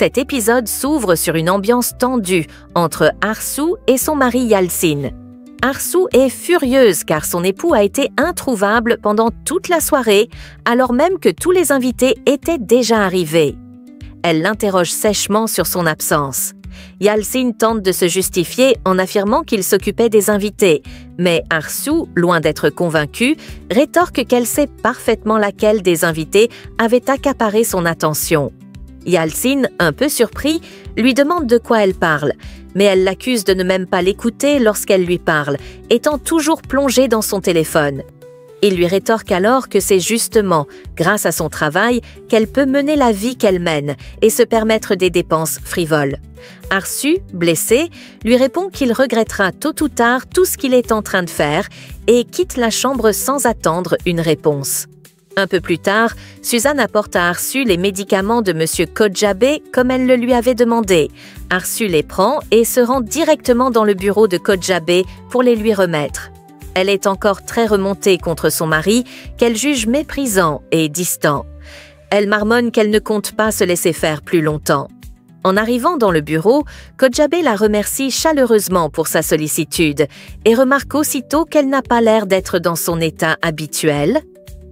Cet épisode s'ouvre sur une ambiance tendue entre Arsu et son mari Yalçın. Arsu est furieuse car son époux a été introuvable pendant toute la soirée, alors même que tous les invités étaient déjà arrivés. Elle l'interroge sèchement sur son absence. Yalçın tente de se justifier en affirmant qu'il s'occupait des invités, mais Arsu, loin d'être convaincue, rétorque qu'elle sait parfaitement laquelle des invités avait accaparé son attention. Yalçın, un peu surpris, lui demande de quoi elle parle, mais elle l'accuse de ne même pas l'écouter lorsqu'elle lui parle, étant toujours plongée dans son téléphone. Il lui rétorque alors que c'est justement grâce à son travail qu'elle peut mener la vie qu'elle mène et se permettre des dépenses frivoles. Arsu, blessé, lui répond qu'il regrettera tôt ou tard tout ce qu'il est en train de faire et quitte la chambre sans attendre une réponse. Un peu plus tard, Suzanne apporte à Arsu les médicaments de M. Kocabé comme elle le lui avait demandé. Arsu les prend et se rend directement dans le bureau de Kocabé pour les lui remettre. Elle est encore très remontée contre son mari, qu'elle juge méprisant et distant. Elle marmonne qu'elle ne compte pas se laisser faire plus longtemps. En arrivant dans le bureau, Kocabé la remercie chaleureusement pour sa sollicitude et remarque aussitôt qu'elle n'a pas l'air d'être dans son état habituel.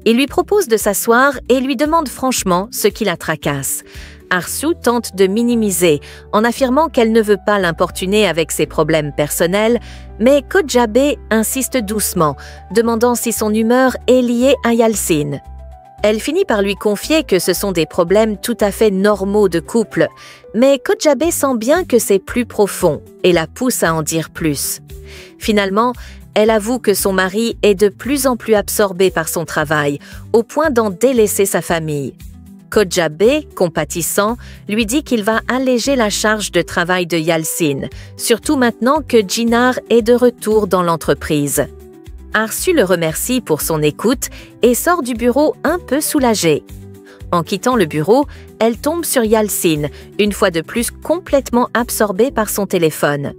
Il lui propose de s'asseoir et lui demande franchement ce qui la tracasse. Arsu tente de minimiser en affirmant qu'elle ne veut pas l'importuner avec ses problèmes personnels, mais Kocabé insiste doucement, demandant si son humeur est liée à Yalçın. Elle finit par lui confier que ce sont des problèmes tout à fait normaux de couple, mais Kocabé sent bien que c'est plus profond et la pousse à en dire plus. Finalement, elle avoue que son mari est de plus en plus absorbé par son travail, au point d'en délaisser sa famille. Kocabé, compatissant, lui dit qu'il va alléger la charge de travail de Yalçın, surtout maintenant que Çınar est de retour dans l'entreprise. Arsu le remercie pour son écoute et sort du bureau un peu soulagée. En quittant le bureau, elle tombe sur Yalçın, une fois de plus complètement absorbée par son téléphone.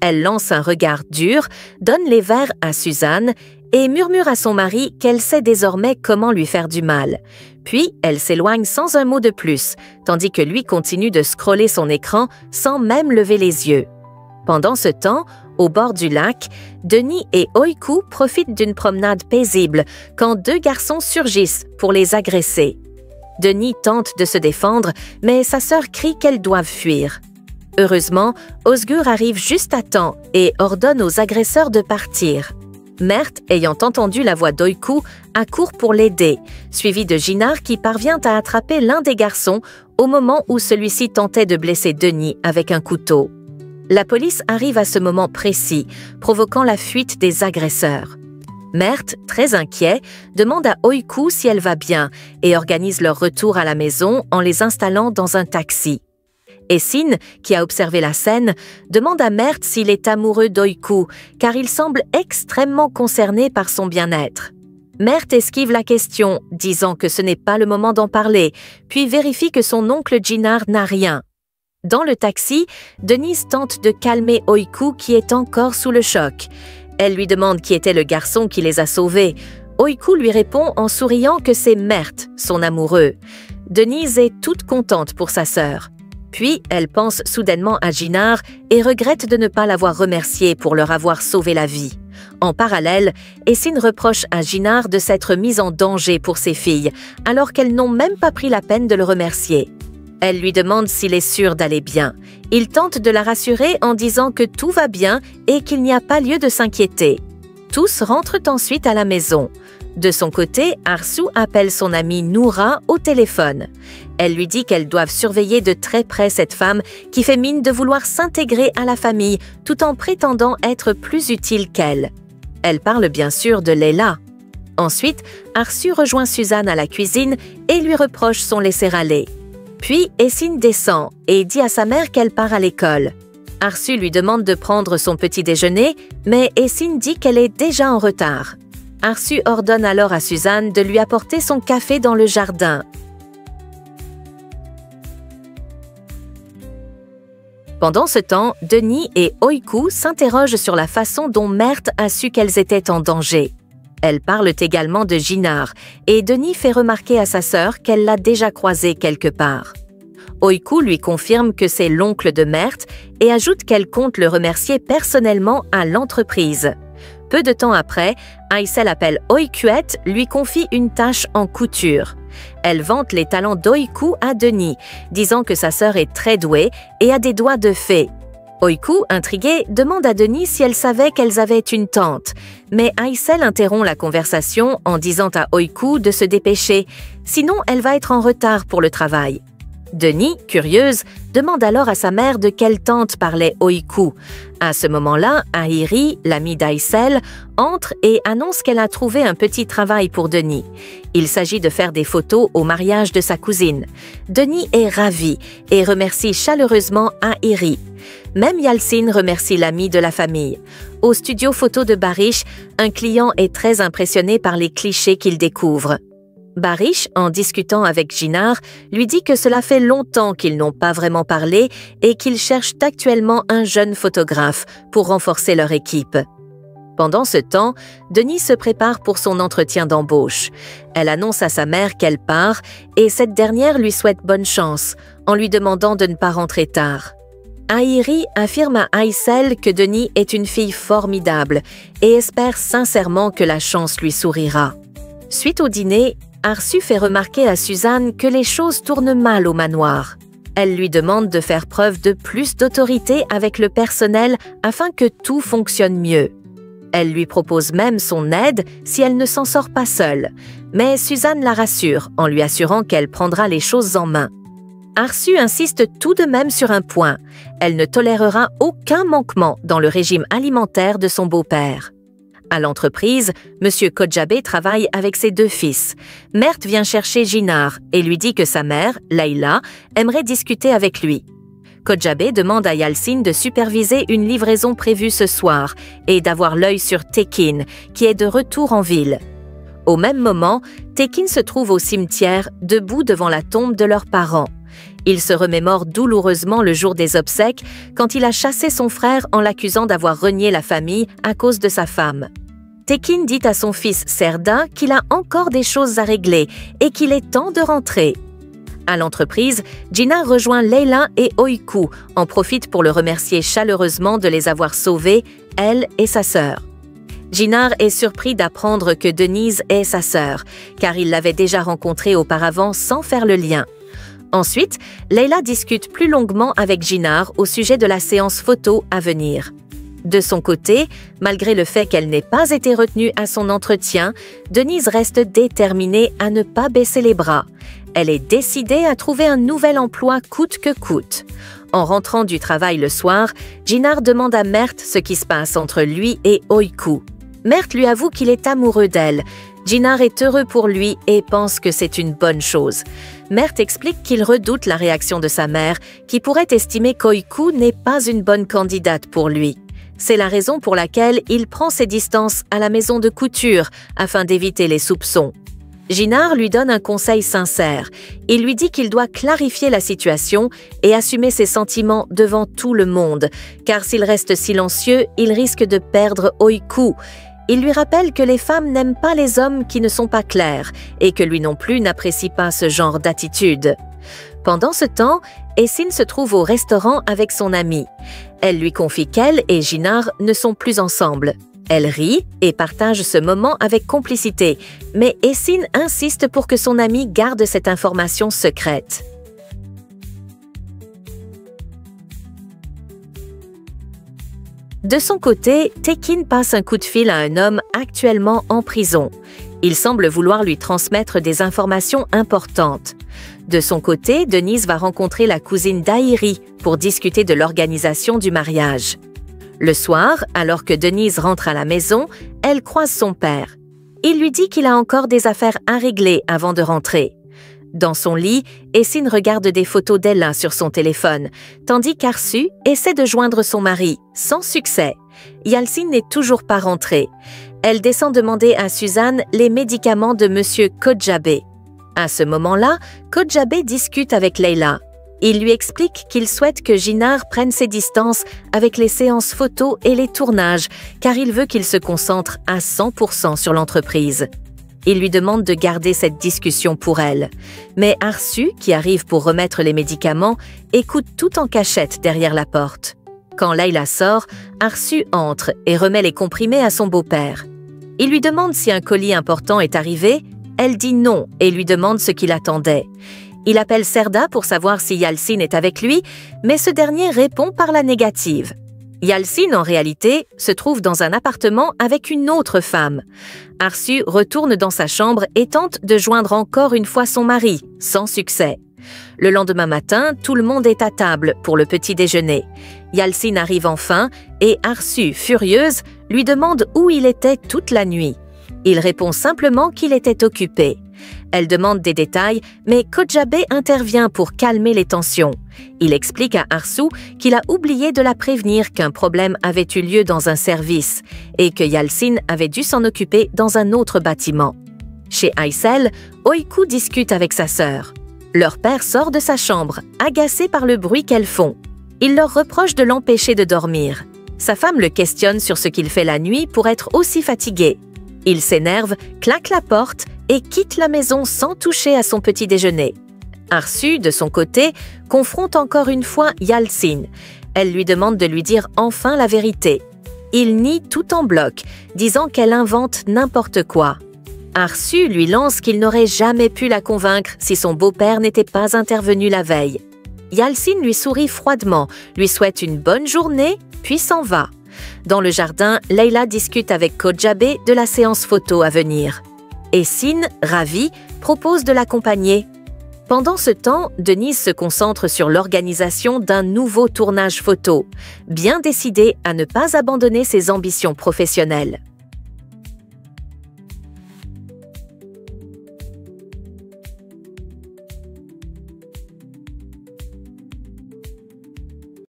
Elle lance un regard dur, donne les verres à Suzanne et murmure à son mari qu'elle sait désormais comment lui faire du mal. Puis, elle s'éloigne sans un mot de plus, tandis que lui continue de scroller son écran sans même lever les yeux. Pendant ce temps, au bord du lac, Denis et Oyku profitent d'une promenade paisible quand deux garçons surgissent pour les agresser. Denis tente de se défendre, mais sa sœur crie qu'elles doivent fuir. Heureusement, Özgür arrive juste à temps et ordonne aux agresseurs de partir. Mert, ayant entendu la voix d'Oyku, accourt pour l'aider, suivi de Çınar qui parvient à attraper l'un des garçons au moment où celui-ci tentait de blesser Denis avec un couteau. La police arrive à ce moment précis, provoquant la fuite des agresseurs. Mert, très inquiet, demande à Oyku si elle va bien et organise leur retour à la maison en les installant dans un taxi. Esin, qui a observé la scène, demande à Mert s'il est amoureux d'Oyku, car il semble extrêmement concerné par son bien-être. Mert esquive la question, disant que ce n'est pas le moment d'en parler, puis vérifie que son oncle Çınar n'a rien. Dans le taxi, Denise tente de calmer Oyku qui est encore sous le choc. Elle lui demande qui était le garçon qui les a sauvés. Oyku lui répond en souriant que c'est Mert, son amoureux. Denise est toute contente pour sa sœur. Puis, elle pense soudainement à Çınar et regrette de ne pas l'avoir remercié pour leur avoir sauvé la vie. En parallèle, Esin reproche à Çınar de s'être mise en danger pour ses filles, alors qu'elles n'ont même pas pris la peine de le remercier. Elle lui demande s'il est sûr d'aller bien. Il tente de la rassurer en disant que tout va bien et qu'il n'y a pas lieu de s'inquiéter. Tous rentrent ensuite à la maison. De son côté, Arsu appelle son amie Noura au téléphone. Elle lui dit qu'elles doivent surveiller de très près cette femme qui fait mine de vouloir s'intégrer à la famille tout en prétendant être plus utile qu'elle. Elle parle bien sûr de Leyla. Ensuite, Arsu rejoint Suzanne à la cuisine et lui reproche son laisser-aller. Puis, Esin descend et dit à sa mère qu'elle part à l'école. Arsu lui demande de prendre son petit déjeuner, mais Esin dit qu'elle est déjà en retard. Arsu ordonne alors à Suzanne de lui apporter son café dans le jardin. Pendant ce temps, Denis et Oyku s'interrogent sur la façon dont Mert a su qu'elles étaient en danger. Elles parlent également de Çınar et Denis fait remarquer à sa sœur qu'elle l'a déjà croisé quelque part. Oiku lui confirme que c'est l'oncle de Mert et ajoute qu'elle compte le remercier personnellement à l'entreprise. Peu de temps après, Aicel appelle Oikuette, lui confie une tâche en couture. Elle vante les talents d'Oiku à Denis, disant que sa sœur est très douée et a des doigts de fée. Oiku, intriguée, demande à Denis si elle savait qu'elles avaient une tante, mais Aicel interrompt la conversation en disant à Oiku de se dépêcher, sinon elle va être en retard pour le travail. Denis, curieuse, demande alors à sa mère de quelle tante parlait Oiku. À ce moment-là, Ahiri, l'amie d'Aicel, entre et annonce qu'elle a trouvé un petit travail pour Denis. Il s'agit de faire des photos au mariage de sa cousine. Denis est ravi et remercie chaleureusement Ahiri. Même Yalcin remercie l'ami de la famille. Au studio photo de Barish, un client est très impressionné par les clichés qu'il découvre. Barish, en discutant avec Jinar, lui dit que cela fait longtemps qu'ils n'ont pas vraiment parlé et qu'ils cherchent actuellement un jeune photographe pour renforcer leur équipe. Pendant ce temps, Denis se prépare pour son entretien d'embauche. Elle annonce à sa mère qu'elle part et cette dernière lui souhaite bonne chance en lui demandant de ne pas rentrer tard. Ahiri affirme à Aicel que Denis est une fille formidable et espère sincèrement que la chance lui sourira. Suite au dîner, Arsu fait remarquer à Suzanne que les choses tournent mal au manoir. Elle lui demande de faire preuve de plus d'autorité avec le personnel afin que tout fonctionne mieux. Elle lui propose même son aide si elle ne s'en sort pas seule, mais Suzanne la rassure en lui assurant qu'elle prendra les choses en main. Arsu insiste tout de même sur un point, elle ne tolérera aucun manquement dans le régime alimentaire de son beau-père. À l'entreprise, M. Kodjabé travaille avec ses 2 fils. Mert vient chercher Jinar et lui dit que sa mère, Leila, aimerait discuter avec lui. Kodjabé demande à Yalcin de superviser une livraison prévue ce soir et d'avoir l'œil sur Tekin, qui est de retour en ville. Au même moment, Tekin se trouve au cimetière, debout devant la tombe de leurs parents. Il se remémore douloureusement le jour des obsèques quand il a chassé son frère en l'accusant d'avoir renié la famille à cause de sa femme. Tekin dit à son fils Serda qu'il a encore des choses à régler et qu'il est temps de rentrer. À l'entreprise, Jinar rejoint Leila et Oiku, en profite pour le remercier chaleureusement de les avoir sauvés, elle et sa sœur. Jinar est surpris d'apprendre que Denise est sa sœur, car il l'avait déjà rencontrée auparavant sans faire le lien. Ensuite, Leila discute plus longuement avec Jinar au sujet de la séance photo à venir. De son côté, malgré le fait qu'elle n'ait pas été retenue à son entretien, Denise reste déterminée à ne pas baisser les bras. Elle est décidée à trouver un nouvel emploi coûte que coûte. En rentrant du travail le soir, Jinar demande à Mert ce qui se passe entre lui et Oiku. Mert lui avoue qu'il est amoureux d'elle. Jinar est heureux pour lui et pense que c'est une bonne chose. Mert explique qu'il redoute la réaction de sa mère, qui pourrait estimer qu'Oiku n'est pas une bonne candidate pour lui. C'est la raison pour laquelle il prend ses distances à la maison de couture afin d'éviter les soupçons. Jinar lui donne un conseil sincère. Il lui dit qu'il doit clarifier la situation et assumer ses sentiments devant tout le monde, car s'il reste silencieux, il risque de perdre Oiku. Il lui rappelle que les femmes n'aiment pas les hommes qui ne sont pas clairs et que lui non plus n'apprécie pas ce genre d'attitude. Pendant ce temps, Essine se trouve au restaurant avec son amie. Elle lui confie qu'elle et Jinar ne sont plus ensemble. Elle rit et partage ce moment avec complicité, mais Essine insiste pour que son amie garde cette information secrète. De son côté, Tekin passe un coup de fil à un homme actuellement en prison. Il semble vouloir lui transmettre des informations importantes. De son côté, Denise va rencontrer la cousine d'Ahiri pour discuter de l'organisation du mariage. Le soir, alors que Denise rentre à la maison, elle croise son père. Il lui dit qu'il a encore des affaires à régler avant de rentrer. Dans son lit, Essine regarde des photos d'Ella sur son téléphone, tandis qu'Arsu essaie de joindre son mari, sans succès. Yalcin n'est toujours pas rentrée. Elle descend demander à Suzanne les médicaments de M. Kodjabé. À ce moment-là, Kodjabé discute avec Leila. Il lui explique qu'il souhaite que Jinar prenne ses distances avec les séances photos et les tournages, car il veut qu'il se concentre à 100% sur l'entreprise. Il lui demande de garder cette discussion pour elle. Mais Arsu, qui arrive pour remettre les médicaments, écoute tout en cachette derrière la porte. Quand Layla sort, Arsu entre et remet les comprimés à son beau-père. Il lui demande si un colis important est arrivé. Elle dit non et lui demande ce qu'il attendait. Il appelle Serda pour savoir si Yalcin est avec lui, mais ce dernier répond par la négative. Yalcin, en réalité, se trouve dans un appartement avec une autre femme. Arsu retourne dans sa chambre et tente de joindre encore une fois son mari, sans succès. Le lendemain matin, tout le monde est à table pour le petit déjeuner. Yalcin arrive enfin et Arsu, furieuse, lui demande où il était toute la nuit. Il répond simplement qu'il était occupé. Elle demande des détails, mais Kodjabe intervient pour calmer les tensions. Il explique à Arsu qu'il a oublié de la prévenir qu'un problème avait eu lieu dans un service et que Yalcin avait dû s'en occuper dans un autre bâtiment. Chez Aysel, Oiku discute avec sa sœur. Leur père sort de sa chambre, agacé par le bruit qu'elles font. Il leur reproche de l'empêcher de dormir. Sa femme le questionne sur ce qu'il fait la nuit pour être aussi fatigué. Il s'énerve, claque la porte et quitte la maison sans toucher à son petit déjeuner. Arsu, de son côté, confronte encore une fois Yalcin. Elle lui demande de lui dire enfin la vérité. Il nie tout en bloc, disant qu'elle invente n'importe quoi. Arsu lui lance qu'il n'aurait jamais pu la convaincre si son beau-père n'était pas intervenu la veille. Yalcin lui sourit froidement, lui souhaite une bonne journée, puis s'en va. Dans le jardin, Layla discute avec Kodjabe de la séance photo à venir. Et Sin, ravie, propose de l'accompagner. Pendant ce temps, Denise se concentre sur l'organisation d'un nouveau tournage photo, bien décidée à ne pas abandonner ses ambitions professionnelles.